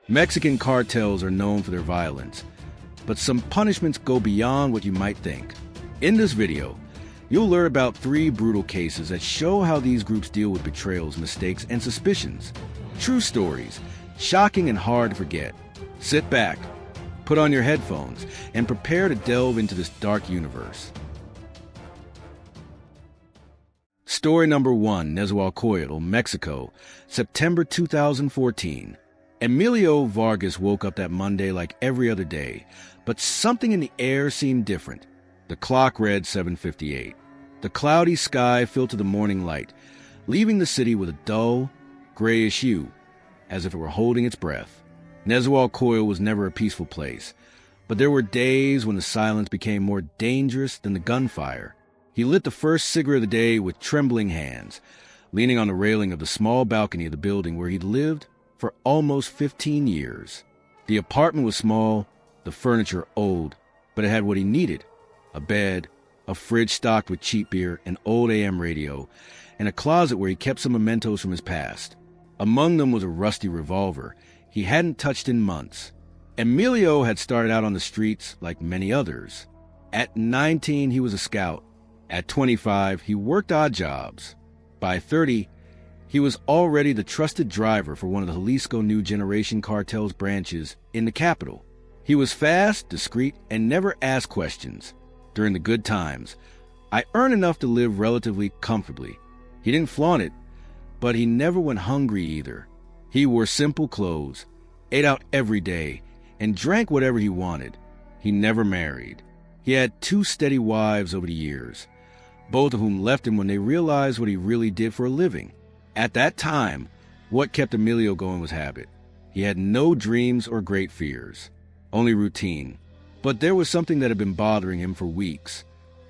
Mexican cartels are known for their violence, but some punishments go beyond what you might think. In this video, you'll learn about 3 brutal cases that show how these groups deal with betrayals, mistakes, and suspicions. True stories, shocking and hard to forget. Sit back, put on your headphones, and prepare to delve into this dark universe. Story number 1, Nezahualcóyotl, Mexico, September 2014. Emilio Vargas woke up that Monday like every other day, but something in the air seemed different. The clock read 7:58. The cloudy sky filtered the morning light, leaving the city with a dull, grayish hue, as if it were holding its breath. Nezahualcóyotl was never a peaceful place, but there were days when the silence became more dangerous than the gunfire. He lit the first cigarette of the day with trembling hands, leaning on the railing of the small balcony of the building where he'd lived for almost 15 years. The apartment was small, the furniture old, but it had what he needed: a bed, a fridge stocked with cheap beer, an old AM radio, and a closet where he kept some mementos from his past. Among them was a rusty revolver he hadn't touched in months. Emilio had started out on the streets like many others. At 19, he was a scout. At 25, he worked odd jobs. By 30, he was already the trusted driver for one of the Jalisco New Generation Cartel's branches in the capital. He was fast, discreet, and never asked questions. During the good times, I earned enough to live relatively comfortably. He didn't flaunt it, but he never went hungry either. He wore simple clothes, ate out every day, and drank whatever he wanted. He never married. He had 2 steady wives over the years, both of whom left him when they realized what he really did for a living. At that time, what kept Emilio going was habit. He had no dreams or great fears, only routine. But there was something that had been bothering him for weeks.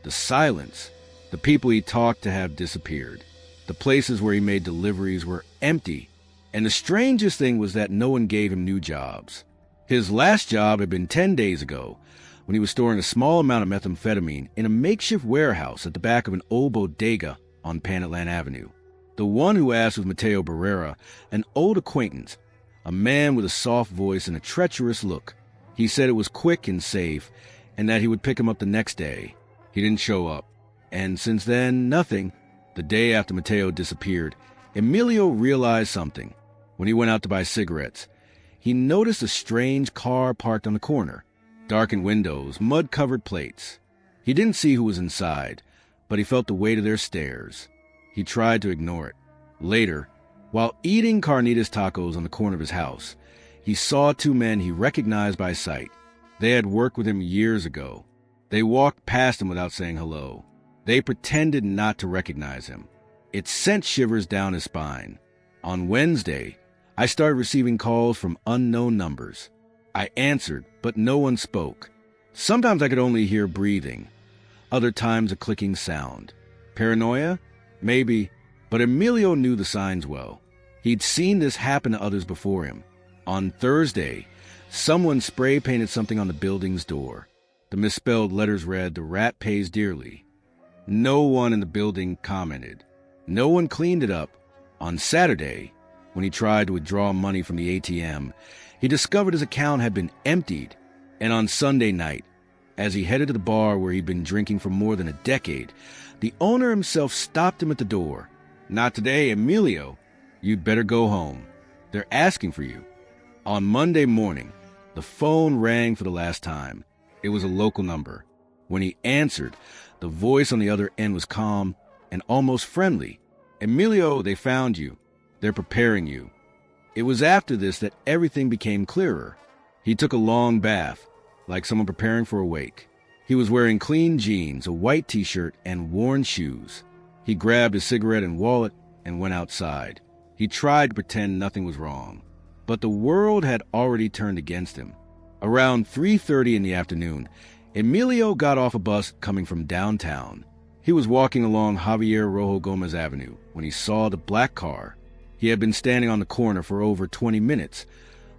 The silence. The people he talked to have disappeared. The places where he made deliveries were empty. And the strangest thing was that no one gave him new jobs. His last job had been 10 days ago, when he was storing a small amount of methamphetamine in a makeshift warehouse at the back of an old bodega on Panatlan Avenue. The one who asked was Mateo Barrera, an old acquaintance, a man with a soft voice and a treacherous look. He said it was quick and safe, and that he would pick him up the next day. He didn't show up. And since then, nothing. The day after Mateo disappeared, Emilio realized something. When he went out to buy cigarettes, he noticed a strange car parked on the corner. Darkened windows, mud-covered plates. He didn't see who was inside, but he felt the weight of their stares. He tried to ignore it. Later, while eating carnitas tacos on the corner of his house, he saw 2 men he recognized by sight. They had worked with him years ago. They walked past him without saying hello. They pretended not to recognize him. It sent shivers down his spine. On Wednesday, I started receiving calls from unknown numbers. I answered, but no one spoke. Sometimes I could only hear breathing. Other times a clicking sound. Paranoia? Maybe, but Emilio knew the signs well. He'd seen this happen to others before him. On Thursday, someone spray-painted something on the building's door. The misspelled letters read, "The rat pays dearly." No one in the building commented. No one cleaned it up. On Saturday, when he tried to withdraw money from the ATM, he discovered his account had been emptied. And on Sunday night, as he headed to the bar where he'd been drinking for more than a decade, the owner himself stopped him at the door. "Not today, Emilio. You'd better go home. They're asking for you." On Monday morning, the phone rang for the last time. It was a local number. When he answered, the voice on the other end was calm and almost friendly. "Emilio, they found you. They're preparing you." It was after this that everything became clearer. He took a long bath, like someone preparing for a wake. He was wearing clean jeans, a white t-shirt, and worn shoes. He grabbed his cigarette and wallet and went outside. He tried to pretend nothing was wrong, but the world had already turned against him. Around 3:30 in the afternoon, Emilio got off a bus coming from downtown. He was walking along Javier Rojo Gomez Avenue when he saw the black car. He had been standing on the corner for over 20 minutes,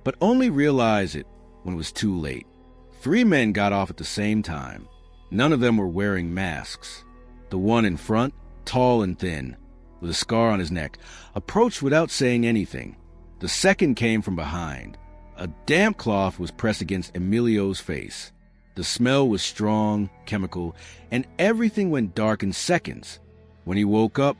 but only realized it when it was too late. 3 men got off at the same time. None of them were wearing masks. The one in front, tall and thin, with a scar on his neck, approached without saying anything. The second came from behind. A damp cloth was pressed against Emilio's face. The smell was strong, chemical, and everything went dark in seconds. When he woke up,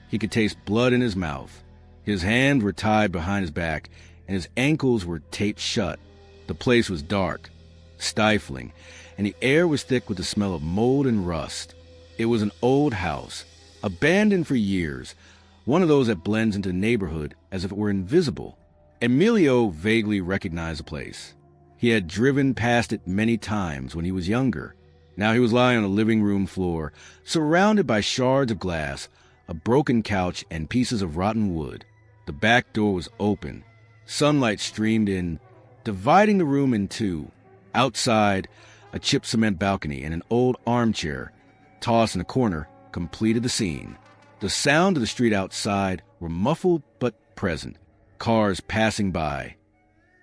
he could taste blood in his mouth. His hands were tied behind his back, and his ankles were taped shut. The place was dark, stifling, and the air was thick with the smell of mold and rust. It was an old house, abandoned for years, one of those that blends into the neighborhood as if it were invisible. Emilio vaguely recognized the place. He had driven past it many times when he was younger. Now he was lying on the living room floor, surrounded by shards of glass, a broken couch, and pieces of rotten wood. The back door was open. Sunlight streamed in, dividing the room in two. Outside, a chipped cement balcony and an old armchair, tossed in a corner, completed the scene. The sound of the street outside were muffled but present. Cars passing by.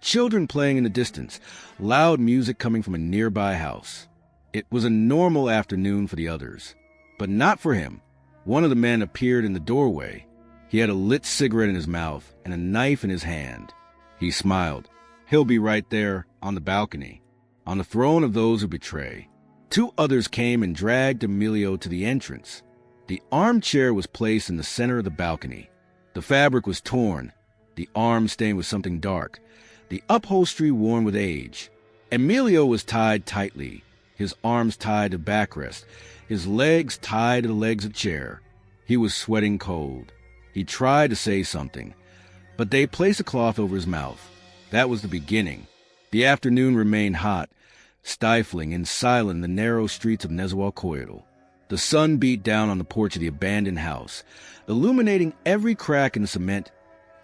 Children playing in the distance. Loud music coming from a nearby house. It was a normal afternoon for the others, but not for him. One of the men appeared in the doorway. He had a lit cigarette in his mouth and a knife in his hand. He smiled. He'll be right there on the balcony, on the throne of those who betray. Two others came and dragged Emilio to the entrance. The armchair was placed in the center of the balcony. The fabric was torn, the arms stained with something dark, the upholstery worn with age. Emilio was tied tightly, his arms tied to backrest, his legs tied to the legs of the chair. He was sweating cold. He tried to say something, but they placed a cloth over his mouth. That was the beginning. The afternoon remained hot, stifling and silent in the narrow streets of Nezahualcóyotl. The sun beat down on the porch of the abandoned house, illuminating every crack in the cement,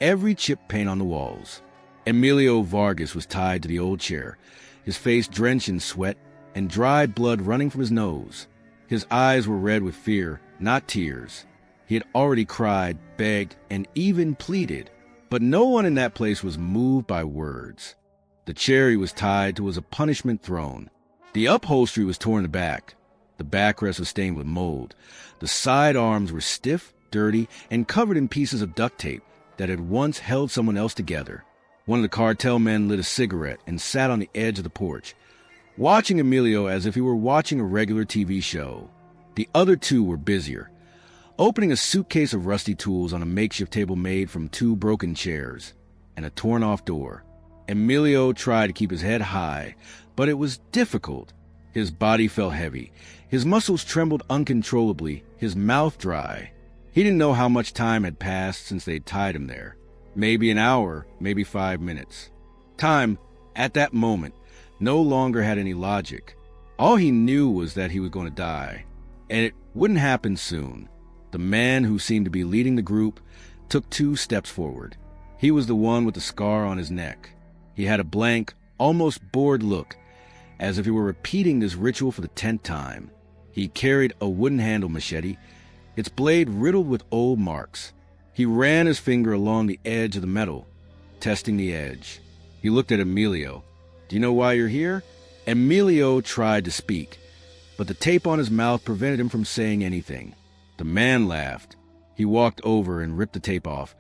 every chipped paint on the walls. Emilio Vargas was tied to the old chair, his face drenched in sweat and dried blood running from his nose. His eyes were red with fear, not tears. He had already cried, begged, and even pleaded, but no one in that place was moved by words. The chair he was tied to was a punishment throne. The upholstery was torn in the back. The backrest was stained with mold. The side arms were stiff, dirty, and covered in pieces of duct tape that had once held someone else together. One of the cartel men lit a cigarette and sat on the edge of the porch, watching Emilio as if he were watching a regular TV show. The other two were busier, opening a suitcase of rusty tools on a makeshift table made from two broken chairs and a torn-off door. Emilio tried to keep his head high, but it was difficult. His body felt heavy. His muscles trembled uncontrollably, his mouth dry. He didn't know how much time had passed since they'd tied him there. Maybe an hour, maybe 5 minutes. Time, at that moment, no longer had any logic. All he knew was that he was going to die, and it wouldn't happen soon. The man who seemed to be leading the group took 2 steps forward. He was the one with the scar on his neck. He had a blank, almost bored look, as if he were repeating this ritual for the 10th time. He carried a wooden-handled machete, its blade riddled with old marks. He ran his finger along the edge of the metal, testing the edge. He looked at Emilio. "Do you know why you're here?" Emilio tried to speak, but the tape on his mouth prevented him from saying anything. The man laughed. He walked over and ripped the tape off,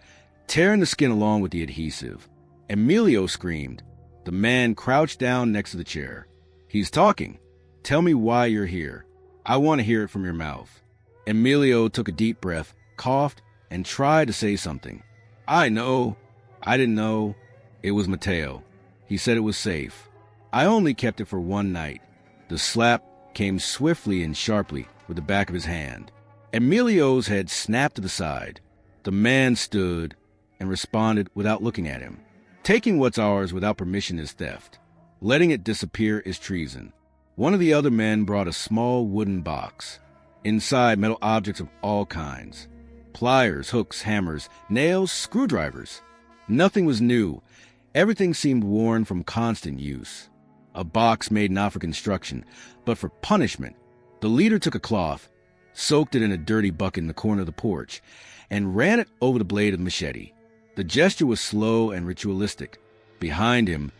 tearing the skin along with the adhesive. Emilio screamed. The man crouched down next to the chair. "He's talking. Tell me why you're here. I want to hear it from your mouth." Emilio took a deep breath, coughed, and tried to say something. I didn't know. It was Mateo. He said it was safe. I only kept it for one night." The slap came swiftly and sharply with the back of his hand. Emilio's head snapped to the side. The man stood and responded without looking at him. "Taking what's ours without permission is theft. Letting it disappear is treason." One of the other men brought a small wooden box. Inside, metal objects of all kinds. Pliers, hooks, hammers, nails, screwdrivers. Nothing was new. Everything seemed worn from constant use. A box made not for construction, but for punishment. The leader took a cloth, soaked it in a dirty bucket in the corner of the porch, and ran it over the blade of the machete. The gesture was slow and ritualistic. Behind him,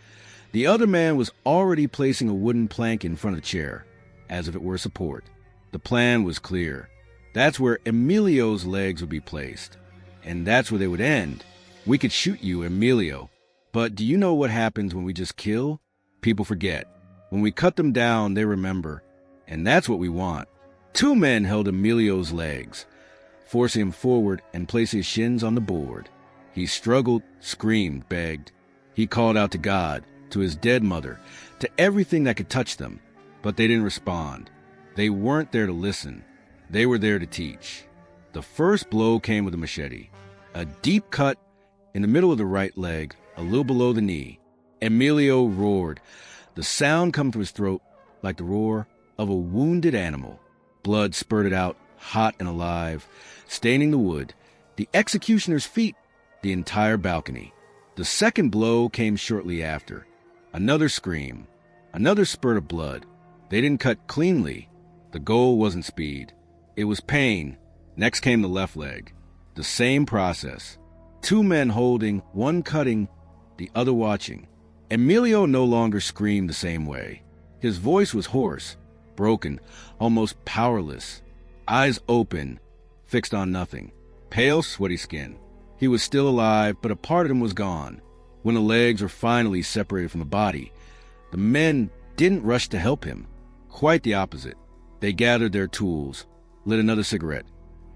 the other man was already placing a wooden plank in front of the chair, as if it were support. The plan was clear. That's where Emilio's legs would be placed, and that's where they would end. "We could shoot you, Emilio." But do you know what happens when we just kill? People forget. When we cut them down, they remember. And that's what we want. Two men held Emilio's legs, forcing him forward and placing his shins on the board. He struggled, screamed, begged. He called out to God, to his dead mother, to everything that could touch them. But they didn't respond. They weren't there to listen. They were there to teach. The first blow came with a machete. A deep cut in the middle of the right leg, a little below the knee. Emilio roared. The sound came from his throat like the roar of a wounded animal. Blood spurted out, hot and alive, staining the wood, the executioner's feet, the entire balcony. The second blow came shortly after. Another scream, another spurt of blood. They didn't cut cleanly. The goal wasn't speed. It was pain. Next came the left leg. The same process. Two men holding, one cutting, the other watching. Emilio no longer screamed the same way. His voice was hoarse, broken, almost powerless. Eyes open, fixed on nothing. Pale, sweaty skin. He was still alive, but a part of him was gone. When the legs were finally separated from the body, the men didn't rush to help him. Quite the opposite. They gathered their tools, lit another cigarette,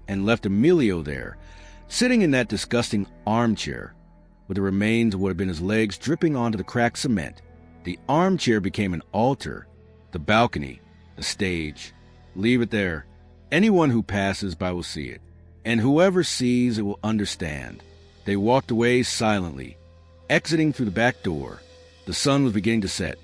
and left Emilio there, sitting in that disgusting armchair, with the remains of what had been his legs dripping onto the cracked cement. The armchair became an altar, the balcony, the stage. Leave it there. Anyone who passes by will see it, and whoever sees it will understand. They walked away silently, exiting through the back door. The sun was beginning to set,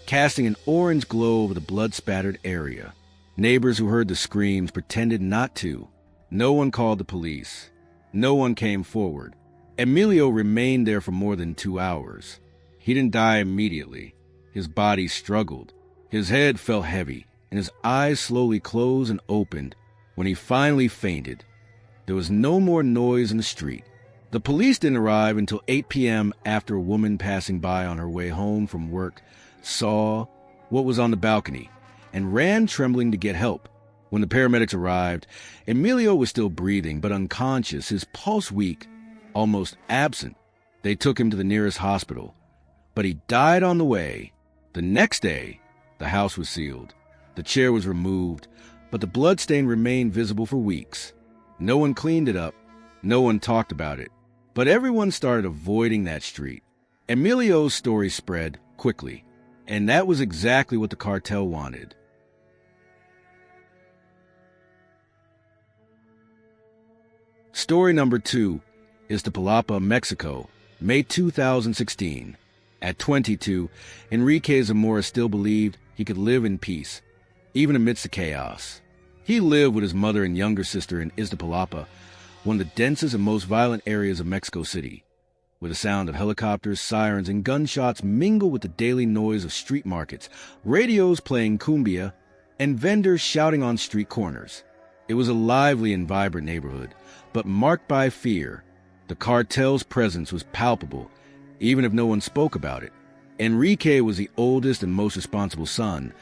casting an orange glow over the blood-spattered area. Neighbors who heard the screams pretended not to. No one called the police. No one came forward. Emilio remained there for more than 2 hours. He didn't die immediately. His body struggled. His head felt heavy, and his eyes slowly closed and opened. When he finally fainted, there was no more noise in the street. The police didn't arrive until 8 p.m. after a woman passing by on her way home from work saw what was on the balcony and ran trembling to get help. When the paramedics arrived, Emilio was still breathing but unconscious, his pulse weak, almost absent. They took him to the nearest hospital, but he died on the way. The next day, the house was sealed. The chair was removed, but the bloodstain remained visible for weeks. No one cleaned it up. No one talked about it. But everyone started avoiding that street. Emilio's story spread quickly, and that was exactly what the cartel wanted. Story number 2 is Iztapalapa, Mexico, May 2016. At 22, Enrique Zamora still believed he could live in peace, even amidst the chaos. He lived with his mother and younger sister in Iztapalapa, one of the densest and most violent areas of Mexico City, where the sound of helicopters, sirens, and gunshots mingle with the daily noise of street markets, radios playing cumbia, and vendors shouting on street corners. It was a lively and vibrant neighborhood, but marked by fear. The cartel's presence was palpable, even if no one spoke about it. Enrique was the oldest and most responsible son,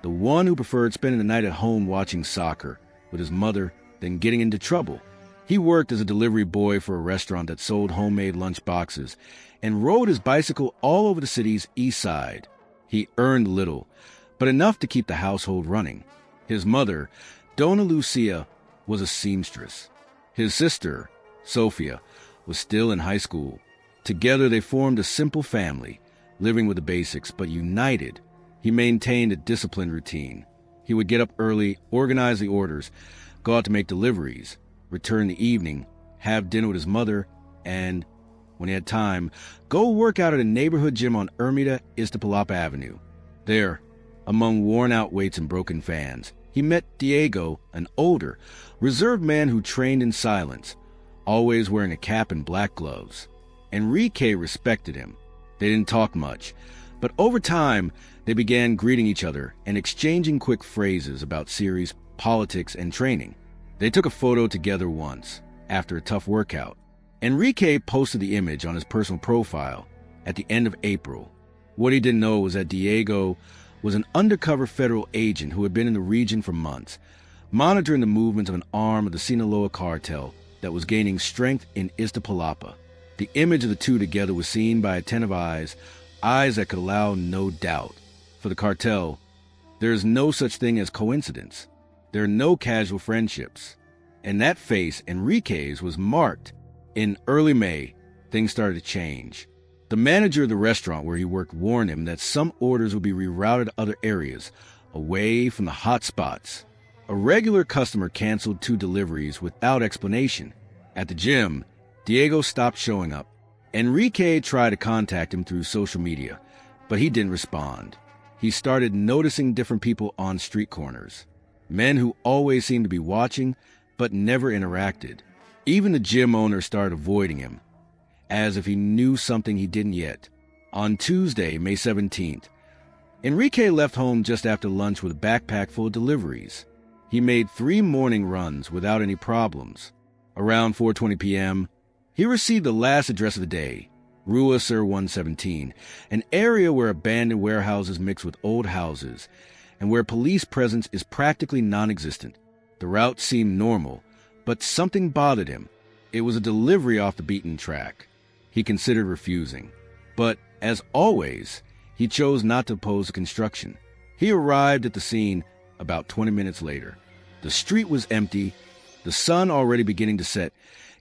the one who preferred spending the night at home watching soccer with his mother than getting into trouble. He worked as a delivery boy for a restaurant that sold homemade lunch boxes and rode his bicycle all over the city's east side. He earned little, but enough to keep the household running. His mother, Dona Lucia, was a seamstress. His sister, Sophia, was still in high school. Together they formed a simple family, living with the basics, but united. He maintained a disciplined routine. He would get up early, organize the orders, go out to make deliveries, return in the evening, have dinner with his mother, and, when he had time, go work out at a neighborhood gym on Ermita, Iztapalapa Avenue. There, among worn-out weights and broken fans, he met Diego, an older, reserved man who trained in silence, always wearing a cap and black gloves. Enrique respected him. They didn't talk much, but over time, they began greeting each other and exchanging quick phrases about series, politics, and training. They took a photo together once, after a tough workout. Enrique posted the image on his personal profile at the end of April. What he didn't know was that Diego was an undercover federal agent who had been in the region for months, monitoring the movements of an arm of the Sinaloa cartel that was gaining strength in Iztapalapa. The image of the two together was seen by attentive eyes, eyes that could allow no doubt. For the cartel, there is no such thing as coincidence. There are no casual friendships. And that face, Enrique's, was marked. In early May, things started to change. The manager of the restaurant where he worked warned him that some orders would be rerouted to other areas, away from the hot spots. A regular customer canceled 2 deliveries without explanation. At the gym, Diego stopped showing up. Enrique tried to contact him through social media, but he didn't respond. He started noticing different people on street corners. Men who always seemed to be watching, but never interacted. Even the gym owner started avoiding him, as if he knew something he didn't yet. On Tuesday, May 17th, Enrique left home just after lunch with a backpack full of deliveries. He made 3 morning runs without any problems. Around 4:20 p.m., he received the last address of the day, Rua Sur 117, an area where abandoned warehouses mix with old houses and where police presence is practically non-existent. The route seemed normal, but something bothered him. It was a delivery off the beaten track. He considered refusing. But, as always, he chose not to oppose the construction. He arrived at the scene about 20 minutes later. The street was empty, the sun already beginning to set,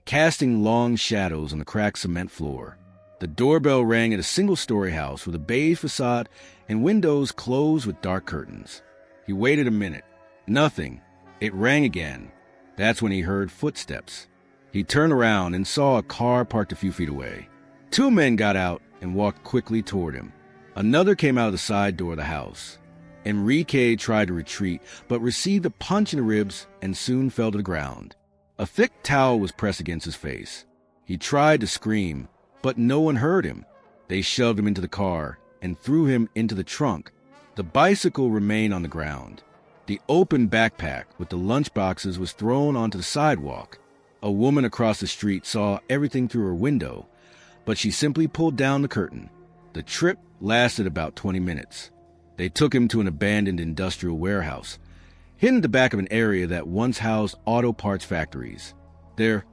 casting long shadows on the cracked cement floor. The doorbell rang at a single-story house with a beige facade and windows closed with dark curtains. He waited a minute. Nothing. It rang again. That's when he heard footsteps. He turned around and saw a car parked a few feet away. 2 men got out and walked quickly toward him. Another came out of the side door of the house. Enrique tried to retreat, but received a punch in the ribs and soon fell to the ground. A thick towel was pressed against his face. He tried to scream, but no one heard him. They shoved him into the car and threw him into the trunk. The bicycle remained on the ground. The open backpack with the lunch boxes was thrown onto the sidewalk. A woman across the street saw everything through her window, but she simply pulled down the curtain. The trip lasted about 20 minutes. They took him to an abandoned industrial warehouse, hidden at the back of an area that once housed auto parts factories. There,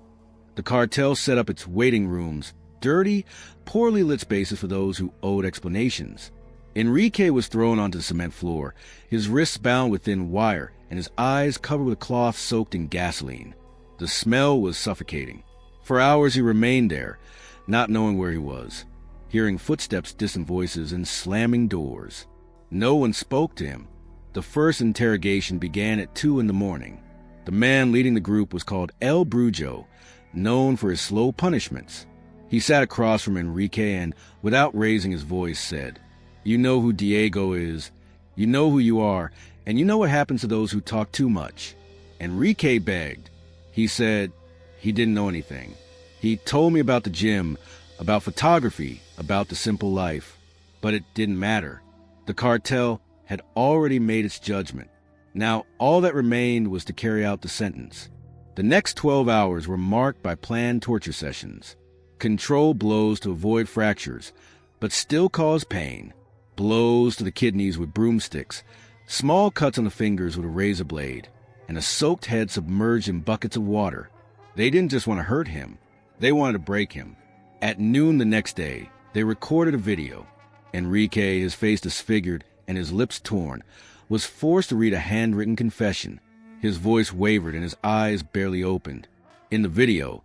the cartel set up its waiting rooms, dirty, poorly lit spaces for those who owed explanations. Enrique was thrown onto the cement floor, his wrists bound with thin wire and his eyes covered with cloth soaked in gasoline. The smell was suffocating. For hours he remained there, not knowing where he was, hearing footsteps, distant voices, and slamming doors. No one spoke to him. The first interrogation began at 2 a.m. The man leading the group was called El Brujo, known for his slow punishments. He sat across from Enrique and, without raising his voice, said, "You know who Diego is, you know who you are, and you know what happens to those who talk too much." Enrique begged. He said he didn't know anything. He told me about the gym, about photography, about the simple life, but it didn't matter. The cartel had already made its judgment. Now all that remained was to carry out the sentence. The next 12 hours were marked by planned torture sessions. Controlled blows to avoid fractures, but still cause pain. Blows to the kidneys with broomsticks, small cuts on the fingers with a razor blade, and a soaked head submerged in buckets of water. They didn't just want to hurt him, they wanted to break him. At noon the next day, they recorded a video. Enrique, his face disfigured and his lips torn, was forced to read a handwritten confession. His voice wavered and his eyes barely opened. In the video,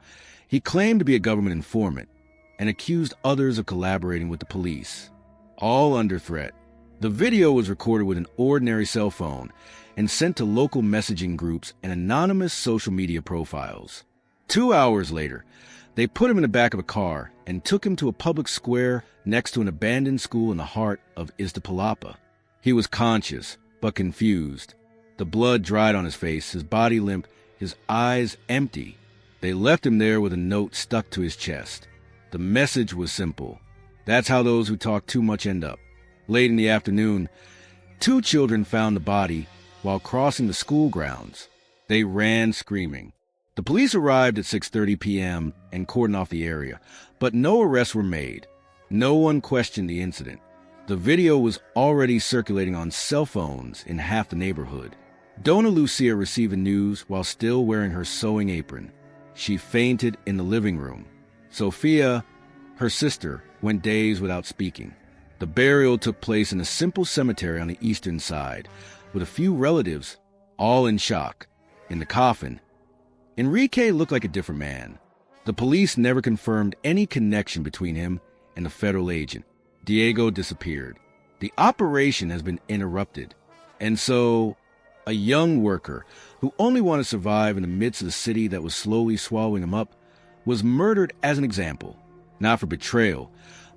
he claimed to be a government informant and accused others of collaborating with the police, all under threat. The video was recorded with an ordinary cell phone and sent to local messaging groups and anonymous social media profiles. 2 hours later, they put him in the back of a car and took him to a public square next to an abandoned school in the heart of Iztapalapa. He was conscious, but confused. The blood dried on his face, his body limp, his eyes empty. They left him there with a note stuck to his chest. The message was simple. That's how those who talk too much end up. Late in the afternoon, 2 children found the body while crossing the school grounds. They ran screaming. The police arrived at 6:30 p.m. and cordoned off the area, but no arrests were made. No one questioned the incident. The video was already circulating on cell phones in half the neighborhood. Dona Lucia received the news while still wearing her sewing apron. She fainted in the living room. Sofia, her sister, went days without speaking. The burial took place in a simple cemetery on the eastern side, with a few relatives, all in shock. In the coffin, Enrique looked like a different man. The police never confirmed any connection between him and the federal agent. Diego disappeared. The operation has been interrupted. And so, a young worker who only wanted to survive in the midst of the city that was slowly swallowing him up was murdered as an example, not for betrayal,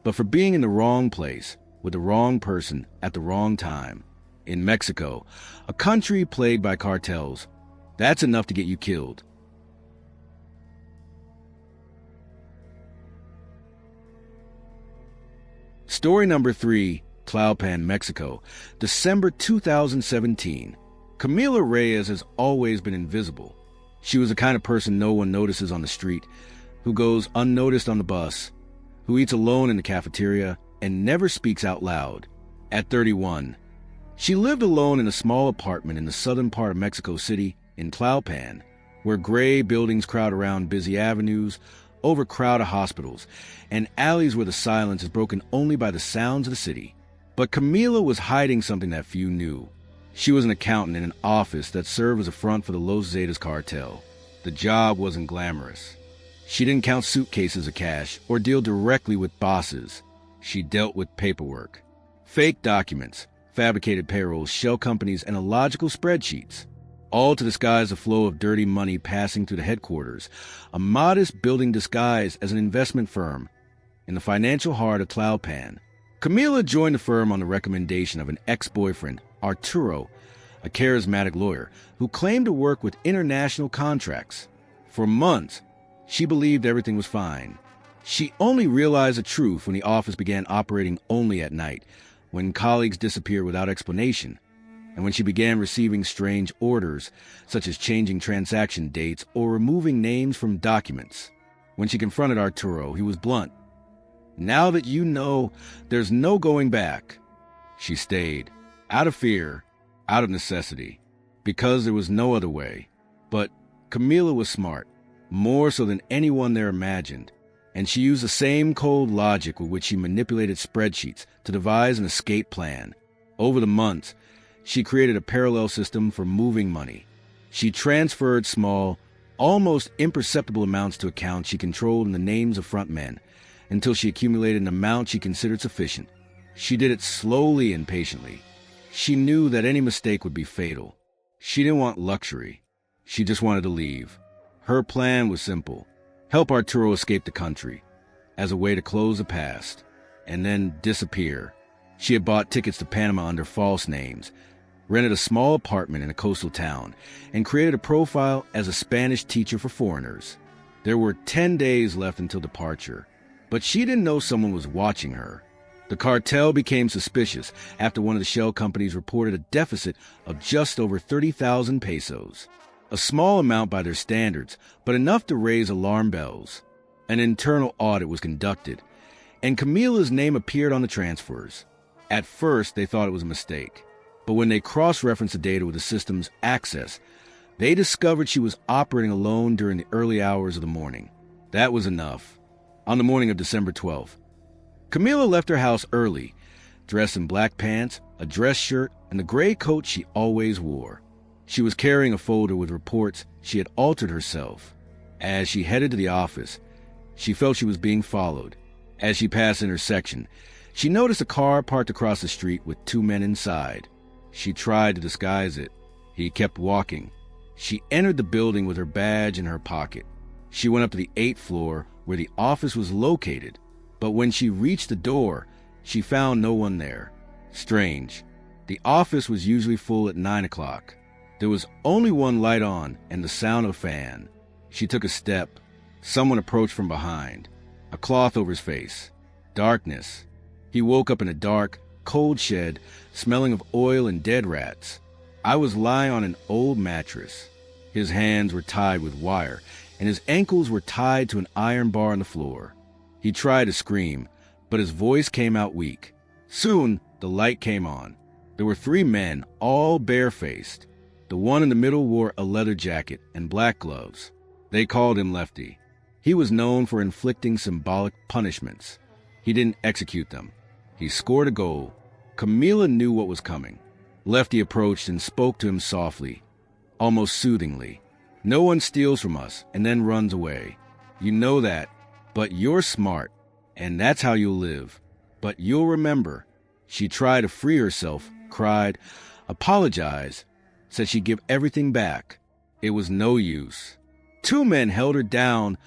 but for being in the wrong place with the wrong person at the wrong time. In Mexico, a country plagued by cartels, that's enough to get you killed. Story number 3, Tlalpan, Mexico, December 2017. Camila Reyes has always been invisible. She was the kind of person no one notices on the street, who goes unnoticed on the bus, who eats alone in the cafeteria, and never speaks out loud. At 31, she lived alone in a small apartment in the southern part of Mexico City, in Tlalpan, where gray buildings crowd around busy avenues, overcrowded hospitals, and alleys where the silence is broken only by the sounds of the city. But Camila was hiding something that few knew. She was an accountant in an office that served as a front for the Los Zetas cartel. The job wasn't glamorous. She didn't count suitcases of cash or deal directly with bosses. She dealt with paperwork, fake documents, fabricated payrolls, shell companies, and illogical spreadsheets, all to disguise the flow of dirty money passing through the headquarters, a modest building disguised as an investment firm in the financial heart of Tlalpan. Camila joined the firm on the recommendation of an ex-boyfriend, Arturo, a charismatic lawyer who claimed to work with international contracts. For months, she believed everything was fine. She only realized the truth when the office began operating only at night, when colleagues disappeared without explanation, and when she began receiving strange orders, such as changing transaction dates or removing names from documents. When she confronted Arturo, he was blunt. "Now that you know, there's no going back." She stayed, out of fear, out of necessity, because there was no other way. But Camila was smart, more so than anyone there imagined, and she used the same cold logic with which she manipulated spreadsheets to devise an escape plan. Over the months, she created a parallel system for moving money. She transferred small, almost imperceptible amounts to accounts she controlled in the names of front men, until she accumulated an amount she considered sufficient. She did it slowly and patiently. She knew that any mistake would be fatal. She didn't want luxury. She just wanted to leave. Her plan was simple: help Arturo escape the country, as a way to close the past, and then disappear. She had bought tickets to Panama under false names, rented a small apartment in a coastal town, and created a profile as a Spanish teacher for foreigners. There were 10 days left until departure, but she didn't know someone was watching her. The cartel became suspicious after one of the shell companies reported a deficit of just over 30,000 pesos. A small amount by their standards, but enough to raise alarm bells. An internal audit was conducted, and Camila's name appeared on the transfers. At first, they thought it was a mistake, but when they cross-referenced the data with the system's access, they discovered she was operating alone during the early hours of the morning. That was enough. On the morning of December 12th, Camila left her house early, dressed in black pants, a dress shirt, and the gray coat she always wore. She was carrying a folder with reports she had altered herself. As she headed to the office, she felt she was being followed. As she passed an intersection, she noticed a car parked across the street with 2 men inside. She tried to disguise it. He kept walking. She entered the building with her badge in her pocket. She went up to the 8th floor where the office was located, but when she reached the door, she found no one there. Strange. The office was usually full at 9 o'clock. There was only one light on and the sound of a fan. She took a step. Someone approached from behind, a cloth over his face. Darkness. He woke up in a dark, cold shed, smelling of oil and dead rats. I was lying on an old mattress. His hands were tied with wire, and his ankles were tied to an iron bar on the floor. He tried to scream, but his voice came out weak. Soon, the light came on. There were 3 men, all barefaced. The one in the middle wore a leather jacket and black gloves. They called him Lefty. He was known for inflicting symbolic punishments. He didn't execute them. He scored a goal. Camila knew what was coming. Lefty approached and spoke to him softly, almost soothingly. No one steals from us and then runs away. You know that, but you're smart, and that's how you'll live. But you'll remember. She tried to free herself, cried, apologized, said she'd give everything back. It was no use. Two men held her down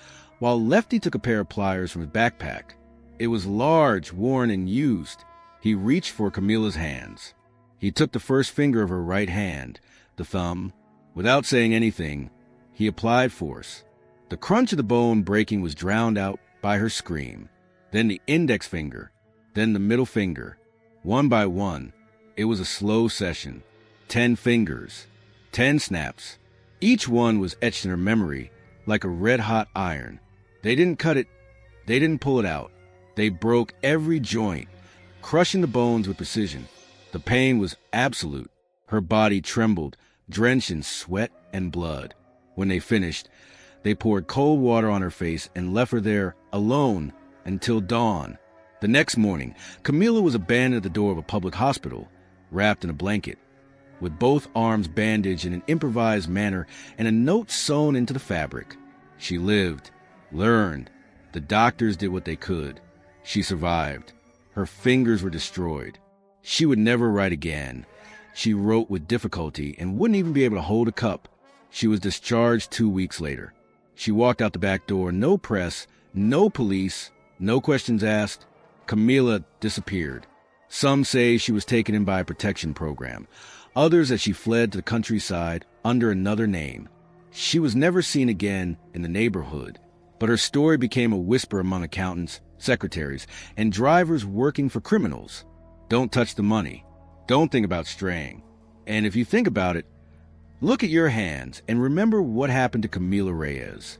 while Lefty took a pair of pliers from his backpack. It was large, worn, and used. He reached for Camila's hands. He took the first finger of her right hand, the thumb. Without saying anything, he applied force. The crunch of the bone breaking was drowned out by her scream. Then the index finger, then the middle finger. One by one, it was a slow session. 10 fingers, 10 snaps. Each one was etched in her memory like a red-hot iron. They didn't cut it. They didn't pull it out. They broke every joint, crushing the bones with precision. The pain was absolute. Her body trembled, drenched in sweat and blood. When they finished, they poured cold water on her face and left her there alone until dawn. The next morning, Camila was abandoned at the door of a public hospital, wrapped in a blanket, with both arms bandaged in an improvised manner and a note sewn into the fabric. She lived, learned. The doctors did what they could. She survived. Her fingers were destroyed. She would never write again. She wrote with difficulty and wouldn't even be able to hold a cup. She was discharged 2 weeks later. She walked out the back door, no press, no police, no questions asked. Camila disappeared. Some say she was taken in by a protection program. Others that she fled to the countryside under another name. She was never seen again in the neighborhood, but her story became a whisper among accountants, secretaries, and drivers working for criminals. Don't touch the money. Don't think about straying. And if you think about it, look at your hands and remember what happened to Camila Reyes.